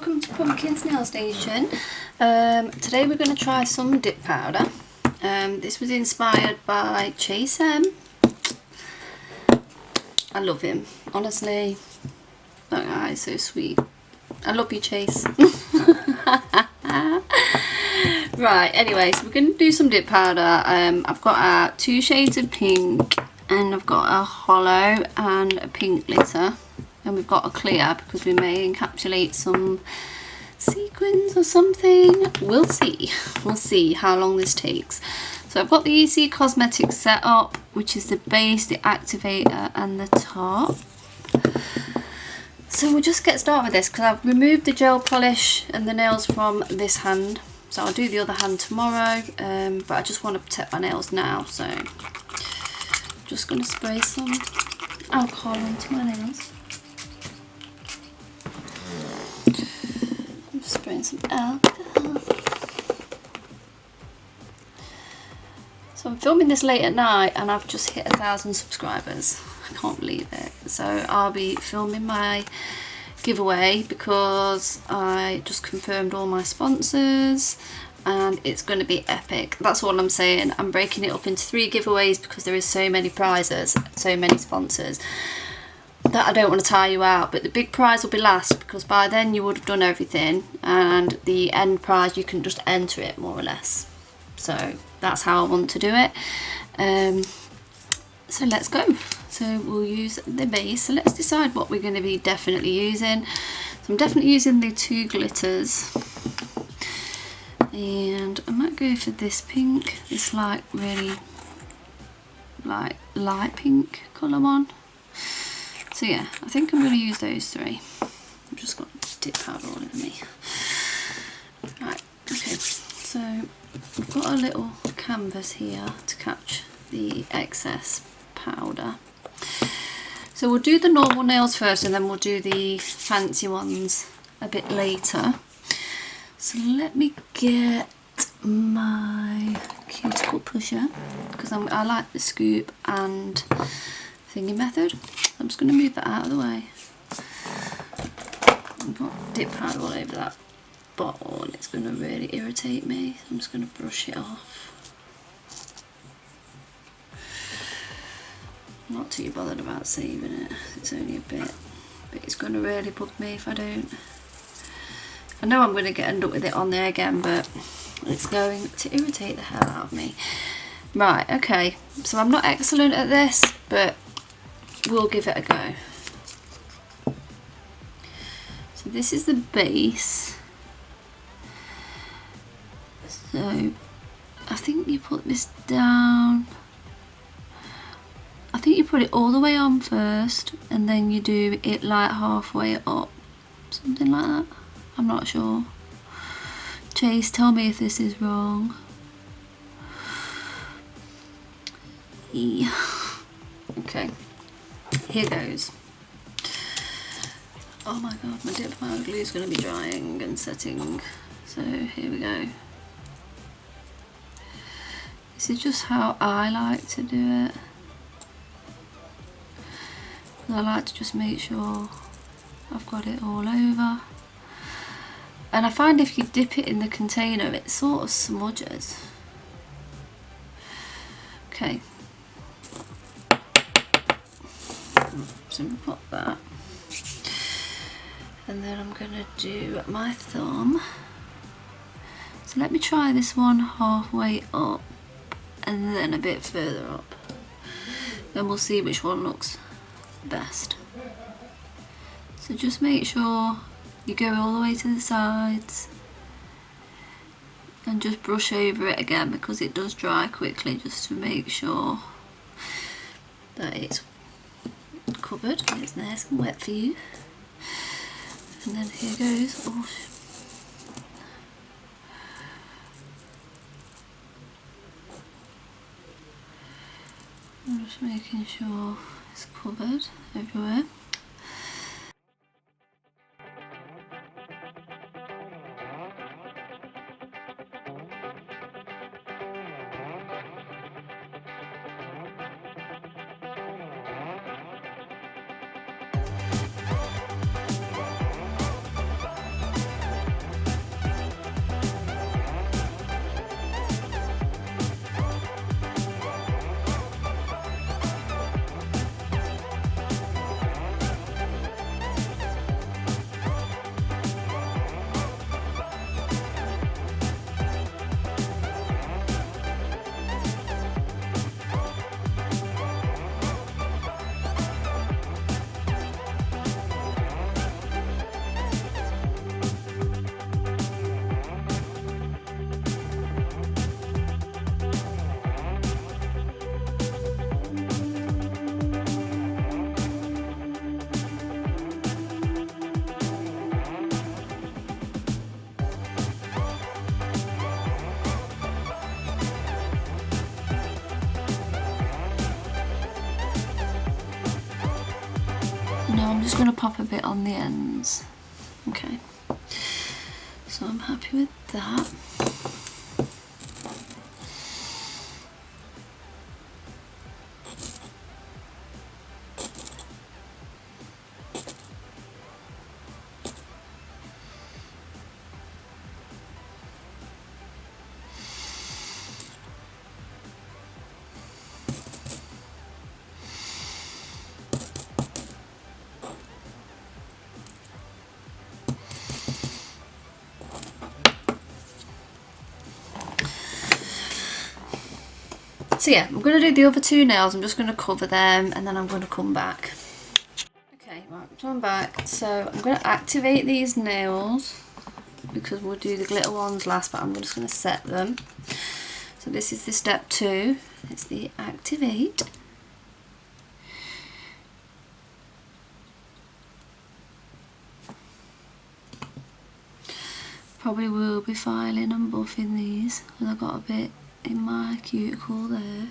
welcome to Pumpkin's Nail Station. Today we're going to try some dip powder. This was inspired by Chase M. I love him, honestly. That guy is so sweet. I love you, Chase. Right, anyway, so we're going to do some dip powder. I've got 2 shades of pink, and I've got a hollow and a pink glitter. And we've got a clear because we may encapsulate some sequins or something. We'll see how long this takes. So I've got the EC Cosmetics setup, which is the base, the activator and the top. So we'll just get started with this because I've removed the gel polish and the nails from this hand. So I'll do the other hand tomorrow, but I just want to protect my nails now. So I'm just going to spray some alcohol into my nails. I'm spraying some alcohol. So I'm filming this late at night and I've just hit 1,000 subscribers. I can't believe it. So I'll be filming my giveaway because I just confirmed all my sponsors and it's going to be epic. That's all I'm saying. I'm breaking it up into 3 giveaways because there is so many prizes, so many sponsors, that I don't want to tire you out. But the big prize will be last because by then you would have done everything, and the end prize you can just enter it more or less. So that's how I want to do it. So let's go. So we'll use the base. So let's decide what we're going to be definitely using. So I'm definitely using the 2 glitters, and I might go for this pink, this like really like light pink colour one. So yeah, I think I'm going to use those 3. I've just got dip powder all over me. Right, okay, so I've got a little canvas here to catch the excess powder. So we'll do the normal nails first and then we'll do the fancy ones a bit later. So let me get my cuticle pusher because I like the scoop and thingy method. I'm just going to move that out of the way. I've got dip powder all over that bottle and it's going to really irritate me. So I'm just going to brush it off. I'm not too bothered about saving it, it's only a bit, but it's going to really bug me if I don't. I know I'm going to end up with it on there again, but it's going to irritate the hell out of me. Right, okay, so I'm not excellent at this, but we'll give it a go. So this is the base. So I think you put this down. I think you put it all the way on first and then you do it like halfway up, something like that. I'm not sure. Chase, tell me if this is wrong. Yeah. Okay, here goes. Oh my god, my dip powder glue is going to be drying and setting. So here we go. This is just how I like to do it. I like to just make sure I've got it all over. And I find if you dip it in the container, it sort of smudges. Okay. So we'll put that. And then I'm going to do my thumb. So let me try this one halfway up and then a bit further up. Then we'll see which one looks best. So just make sure you go all the way to the sides and just brush over it again because it does dry quickly, just to make sure that it's covered and it's nice and wet for you. And then here goes. Oh, I'm just making sure it's covered everywhere. now I'm just going to pop a bit on the ends. Okay, so I'm happy with that. So yeah, I'm going to do the other two nails. I'm just going to cover them and then I'm going to come back. Okay, right, so I'm back. So I'm going to activate these nails because we'll do the glitter ones last, but I'm just going to set them. So this is the step 2. It's the activate. Probably will be filing and buffing these because I've got a bit in my cuticle there.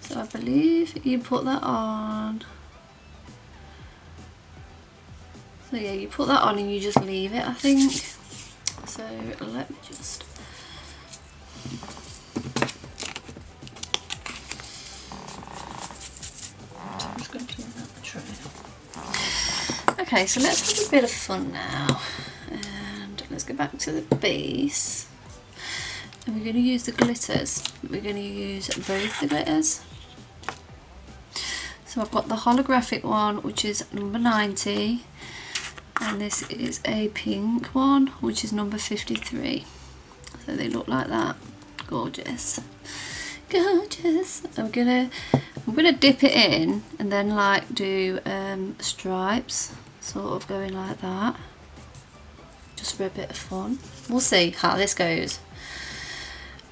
So I believe you put that on. So yeah, you put that on and you just leave it, I think. So let me just... So I'm just going to clean out the tray. Okay, so let's have a bit of fun now. And let's go back to the base. And we're going to use the glitters. We're going to use both the glitters. So I've got the holographic one, which is number 90. And this is a pink one, which is number 53. So they look like that. Gorgeous. Gorgeous. I'm gonna dip it in and then like do stripes, sort of going like that, just for a bit of fun. We'll see how this goes.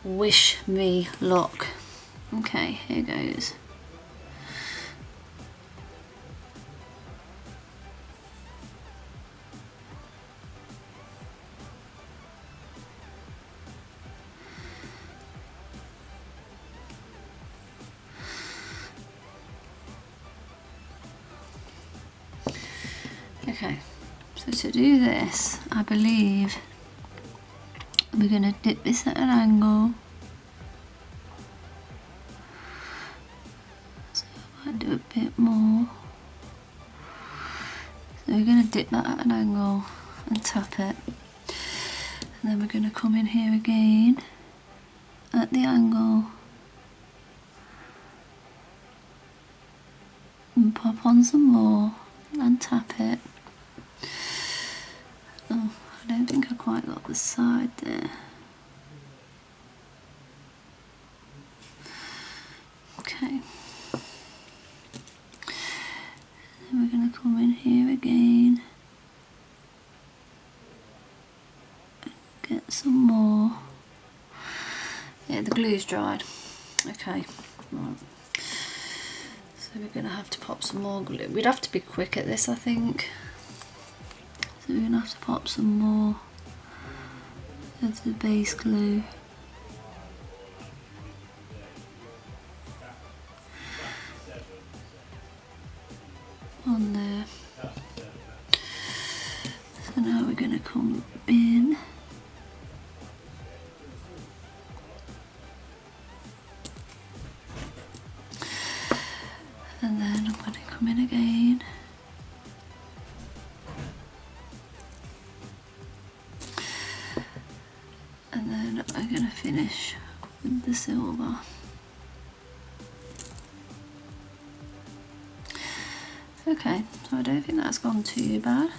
Wish me luck. Okay, here goes. Okay, so to do this, I believe we're going to dip this at an angle. So I might do a bit more. So we're going to dip that at an angle and tap it. And then we're going to come in here again at the angle and pop on some more and tap it. Oh, I don't think I quite got the side there. Okay. Then we're going to come in here again. Get some more. Yeah, the glue's dried. Okay, right. So we're going to have to pop some more glue. We'd have to be quick at this, I think. So we're going to have to pop some more of the base glue. On there. So now we're going to come in. And then I'm going to come in again. And then I'm going to finish with the silver. Okay, so I don't think that's gone too bad.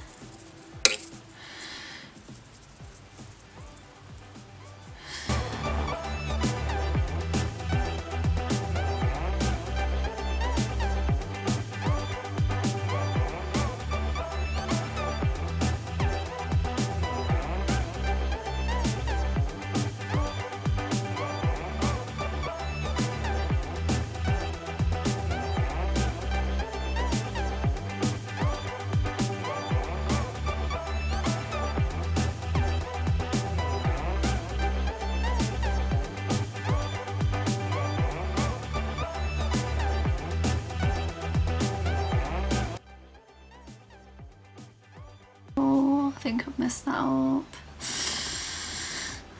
think I've messed that up.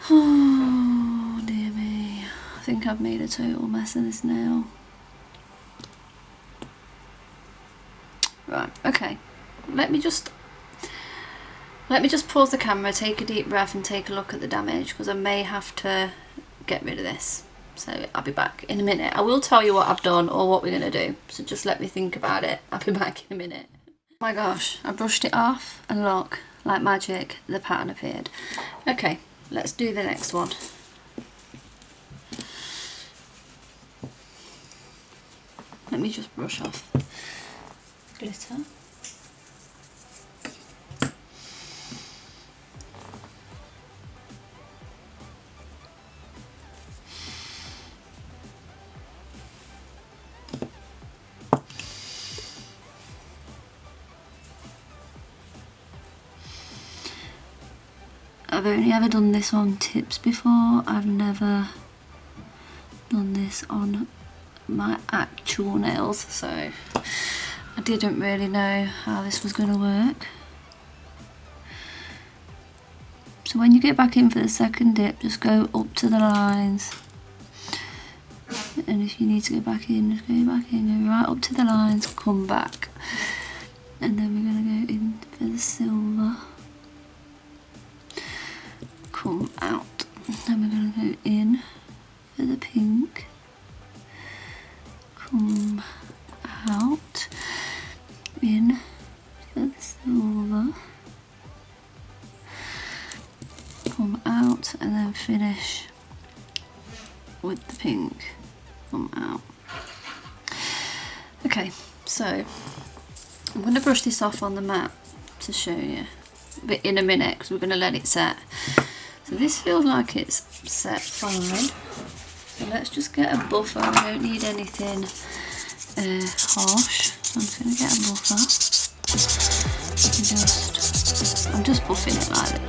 Oh dear me. I think I've made a total mess of this nail. Right, okay. Let me just pause the camera, take a deep breath and take a look at the damage, because I may have to get rid of this. So I'll be back in a minute. I will tell you what I've done or what we're going to do. So just let me think about it. I'll be back in a minute. Oh my gosh, I brushed it off and look, like magic, the pattern appeared. Okay, let's do the next one. Let me just brush off glitter. I've only ever done this on tips before. I've never done this on my actual nails, so I didn't really know how this was going to work. So when you get back in for the second dip, just go up to the lines, and if you need to go back in, just go back in, go right up to the lines, come back, and then we're going to go in for the silver, come out, then we're going to go in for the pink, come out, in for the silver, come out, and then finish with the pink, come out. Okay, so I'm going to brush this off on the mat to show you, but in a minute, because we're going to let it set. So this feels like it's set fine. So let's just get a buffer. I don't need anything harsh. So I'm just going to get a buffer. I'm just buffing it like that.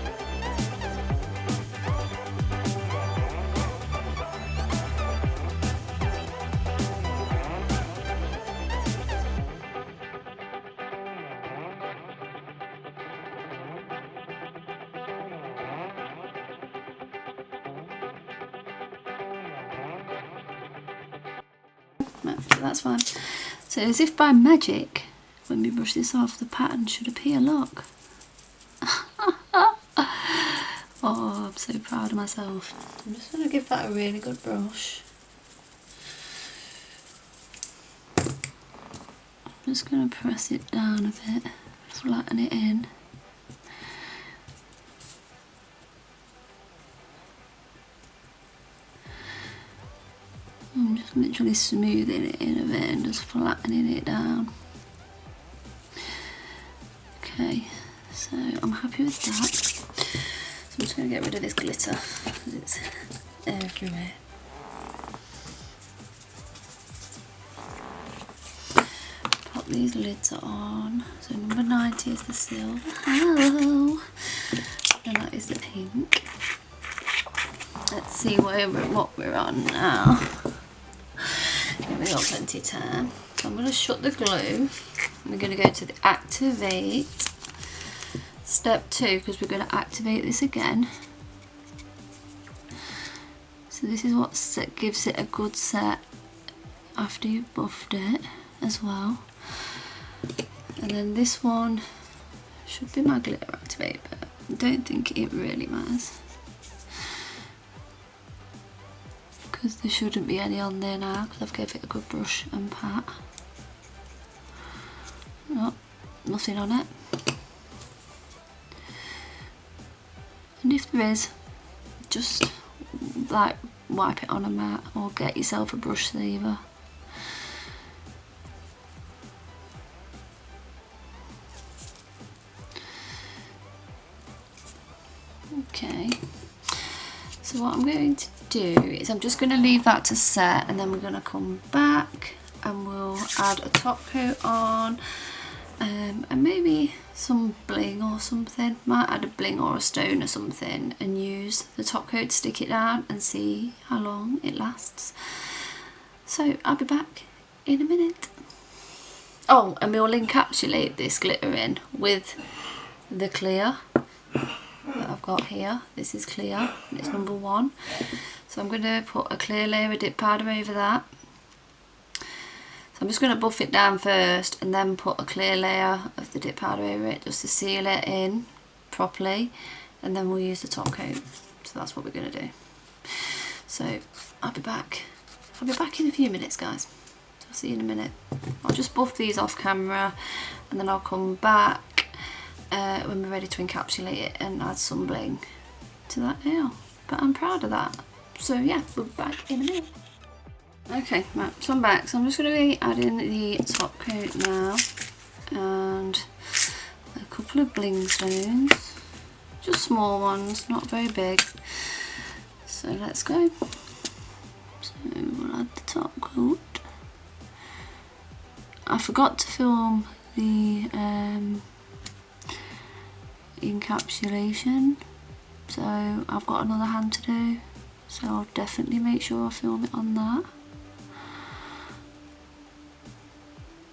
So that's fine. So as if by magic, when we brush this off, the pattern should appear. Look. Oh, I'm so proud of myself. I'm just going to give that a really good brush. I'm just going to press it down a bit, flatten it in. I'm just literally smoothing it in a bit and just flattening it down. Okay, so I'm happy with that. So I'm just going to get rid of this glitter because it's everywhere. Pop these lids on. So number 90 is the silver. Oh, and that is the pink. Let's see what we're on now. We've got plenty of time. So I'm going to shut the glue. We're going to go to the activate. Step 2, because we're going to activate this again. So this is what gives it a good set after you've buffed it as well. And then this one should be my glitter activate, but I don't think it really matters, because there shouldn't be any on there now because I've gave it a good brush and pat. No, nothing on it. And if there is, just like wipe it on a mat or get yourself a brush saver. Okay, so what I'm going to do is I'm just going to leave that to set, and then we're going to come back and we'll add a top coat on, and maybe some bling or something. Might add a bling or a stone or something and use the top coat to stick it down and see how long it lasts. So I'll be back in a minute. Oh, and we'll encapsulate this glitter in with the clear. that I've got here. This is clear, and it's number 1. So I'm going to put a clear layer of dip powder over that. So I'm just going to buff it down first and then put a clear layer of the dip powder over it just to seal it in properly, and then we'll use the top coat. So that's what we're going to do. So I'll be back in a few minutes, guys. I'll see you in a minute. I'll just buff these off camera and then I'll come back when we're ready to encapsulate it and add some bling to that nail. But I'm proud of that. So yeah, we'll be back in a minute. Okay, right, so I'm back. So I'm just going to be adding the top coat now and a couple of bling stones, just small ones, not very big. So let's go. So we'll add the top coat. I forgot to film the encapsulation, so I've got another hand to do, so I'll definitely make sure I film it on that.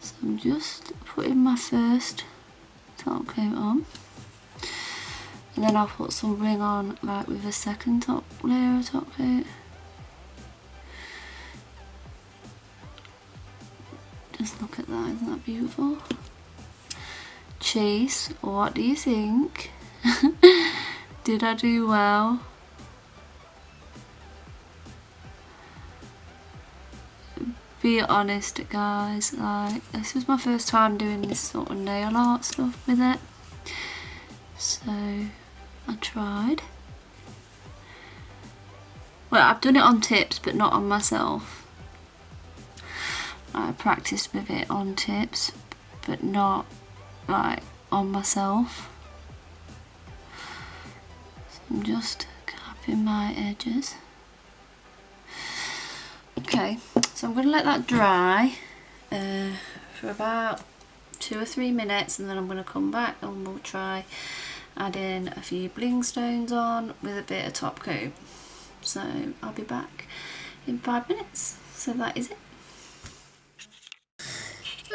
So I'm just putting my first top coat on, and then I'll put some bling on like with a second top layer of top coat. Just look at that, isn't that beautiful? Chase, what do you think? Did I do well? Be honest, guys, like this was my first time doing this sort of nail art stuff with it, so I tried. Well, I've done it on tips but not on myself. I practiced with it on tips but not like on myself. So I'm just capping my edges. Okay, so I'm going to let that dry for about 2 or 3 minutes, and then I'm going to come back and we'll try adding a few bling stones on with a bit of top coat. So I'll be back in 5 minutes. So that is it.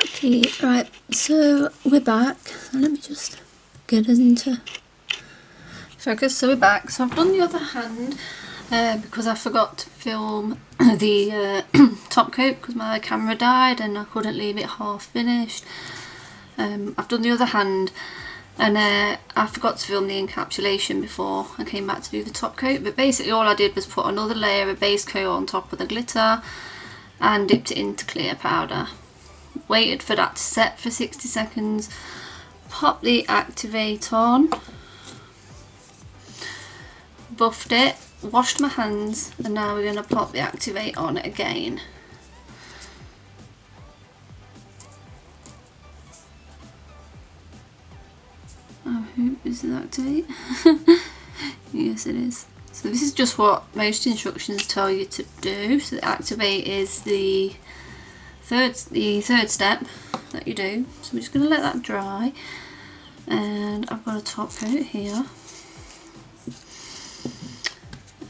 Okay, right, so we're back. So let me just get us into focus. So we're back. So I've done the other hand because I forgot to film the top coat because my camera died and I couldn't leave it half finished. I've done the other hand, and I forgot to film the encapsulation before I came back to do the top coat, but basically all I did was put another layer of base coat on top of the glitter and dipped it into clear powder. Waited for that to set for 60 seconds, popped the activate on, buffed it, washed my hands, and now we're going to pop the activate on again. I hope this is activate. Yes, it is. So this is just what most instructions tell you to do. So the activate is the third step that you do. So I'm just going to let that dry, and I've got a top coat here,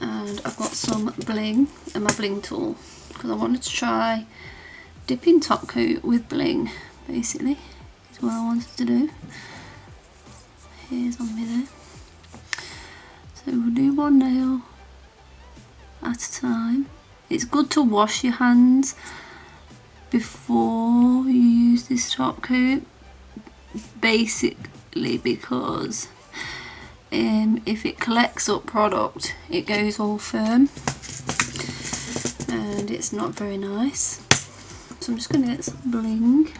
and I've got some bling and my bling tool because I wanted to try dipping top coat with bling. Basically is what I wanted to do. Here's on me there. So we'll do one nail at a time. It's good to wash your hands before you use this top coat, basically because if it collects up product it goes all firm and it's not very nice. So I'm just going to get some bling.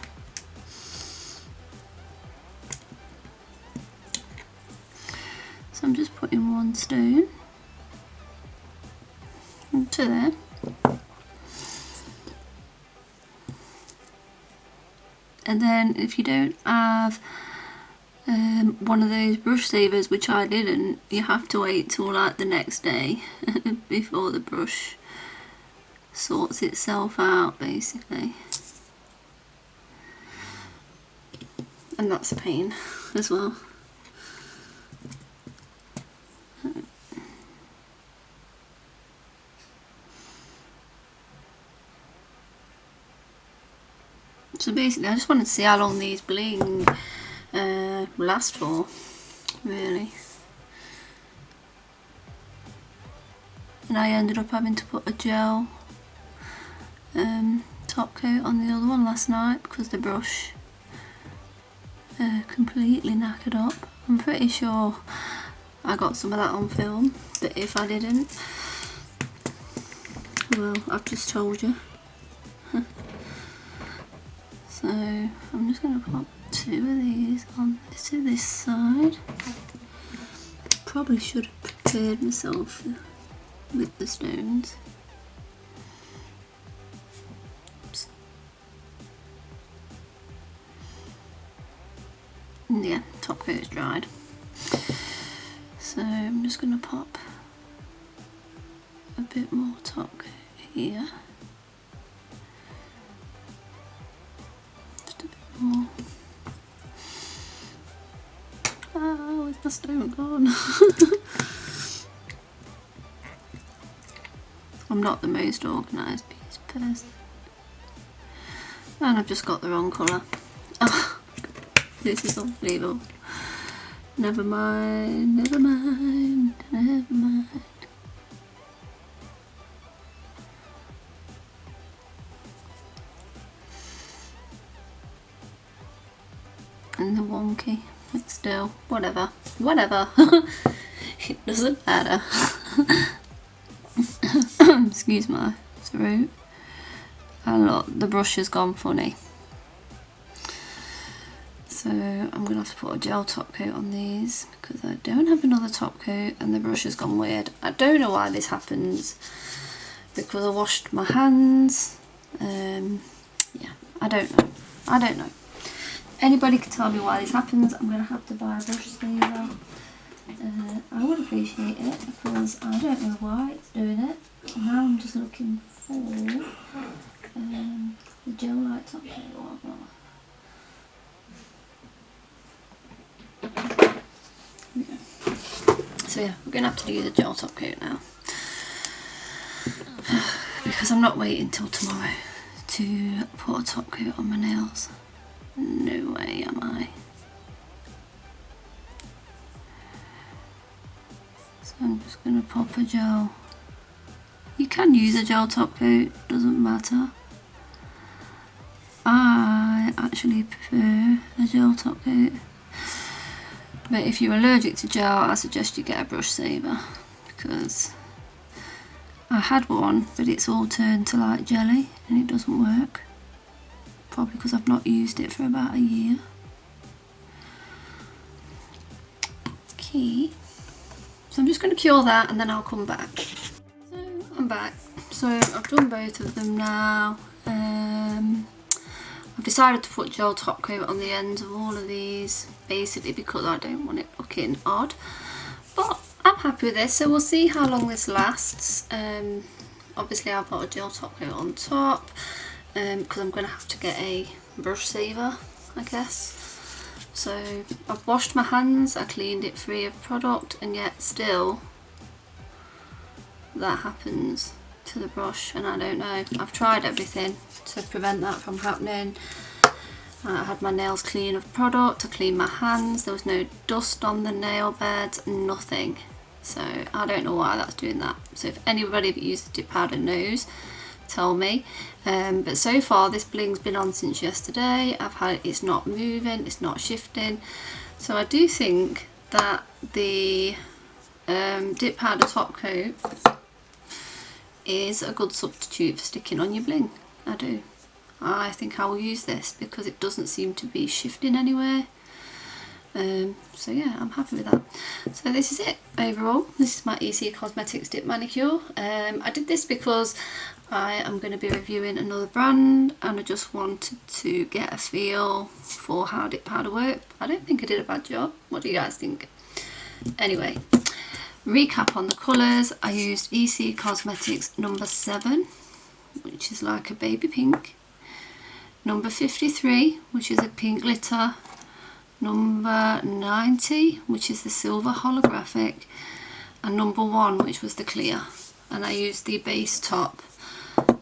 So I'm just putting one stone into there. And then if you don't have one of those brush savers, which I didn't, you have to wait till like the next day before the brush sorts itself out, basically. And that's a pain as well. So basically I just wanted to see how long these bling last for, really. and I ended up having to put a gel top coat on the other one last night because the brush completely knackered up. I'm pretty sure I got some of that on film, but if I didn't, well, I've just told you. So I'm just going to pop 2 of these on to this side. Probably should have prepared myself with the stones. Oops. Yeah, top coat is dried. So I'm just going to pop a bit more top coat here. Just a bit more. Ah, where's my stone gone? I'm not the most organised person. And I've just got the wrong colour. Oh, this is unbelievable. Never mind, never mind, never mind. And the wonky, but still, whatever, it doesn't matter. Excuse my throat. And look, the brush has gone funny. So I'm going to have to put a gel top coat on these because I don't have another top coat and the brush has gone weird. I don't know why this happens because I washed my hands. Yeah, I don't know. Anybody can tell me why this happens. I'm going to have to buy a brush sleever. I would appreciate it because I don't know why it's doing it. Now I'm just looking for the Gelike top coat. So yeah, we're going to have to do the gel top coat now because I'm not waiting till tomorrow to put a top coat on my nails. No way am I. So I'm just going to pop a gel. You can use a gel top coat, doesn't matter. I actually prefer a gel top coat. But if you're allergic to gel, I suggest you get a brush saver because I had one, but it's all turned to like jelly and it doesn't work. Probably because I've not used it for about a year. Okay, so I'm just going to cure that and then I'll come back. So I'm back. So I've done both of them now. I've decided to put gel top coat on the ends of all of these, basically because I don't want it looking odd. But I'm happy with this, so we'll see how long this lasts. Obviously I've got a gel top coat on top because I'm going to have to get a brush saver, I guess. So I've washed my hands, I cleaned it free of product, and yet still that happens to the brush, and I don't know. I've tried everything to prevent that from happening. I had my nails clean of product, I cleaned my hands, there was no dust on the nail beds, nothing. So I don't know why that's doing that. So if anybody that uses dip powder knows, tell me. But so far this bling's been on since yesterday. It's not moving, it's not shifting. So I do think that the dip powder top coat is a good substitute for sticking on your bling. I do. I think I will use this because it doesn't seem to be shifting anywhere. So yeah, I'm happy with that. So this is it overall. This is my EC Cosmetics dip manicure. I did this because I am going to be reviewing another brand and I just wanted to get a feel for how dip powder worked. I don't think I did a bad job. What do you guys think? Anyway, recap on the colours. I used EC Cosmetics number 7, which is like a baby pink. Number 53, which is a pink glitter. Number 90, which is the silver holographic. And number 1, which was the clear. And I used the base top,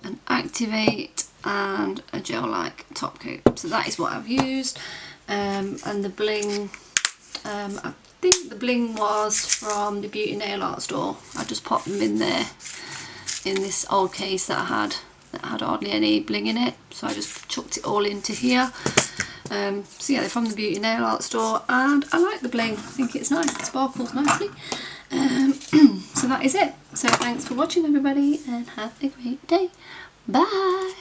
an activate and a Gelike top coat. So that is what I've used. And the bling, think the bling was from the beauty nail art store. I just popped them in there in this old case that I had that had hardly any bling in it, so I just chucked it all into here. So yeah, they're from the beauty nail art store, and I like the bling. I think it's nice, it sparkles nicely. So that is it. So thanks for watching everybody, and have a great day. Bye.